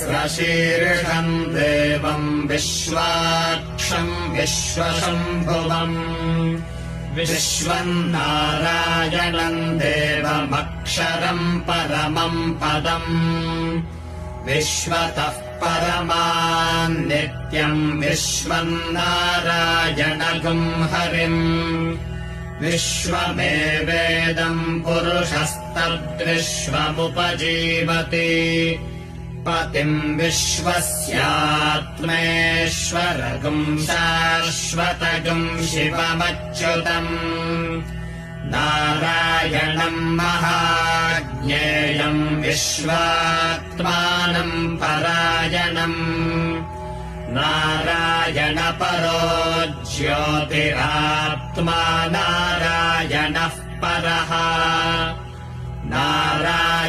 सहस्रशीर्षम् देवम् विश्वाक्षम् विश्वशम्भुवम् विश्वम् नारायणम् देवमक्षरम् परमम् पदम् विश्वतः परमान् नित्यम् विश्वम् नारायणगुम् हरिम् विश्वमेवेदम् पुरुषस्तद्विश्वमुपजीवति पतिम् विश्वस्यात्मेश्वरगुम् शाश्वतगुम् शिवमच्युतम् नारायणम् महाज्ञेयम् विश्वात्मानम् परायणम् नारायणपरो ज्योतिरात्मा नारायणः परः नारायण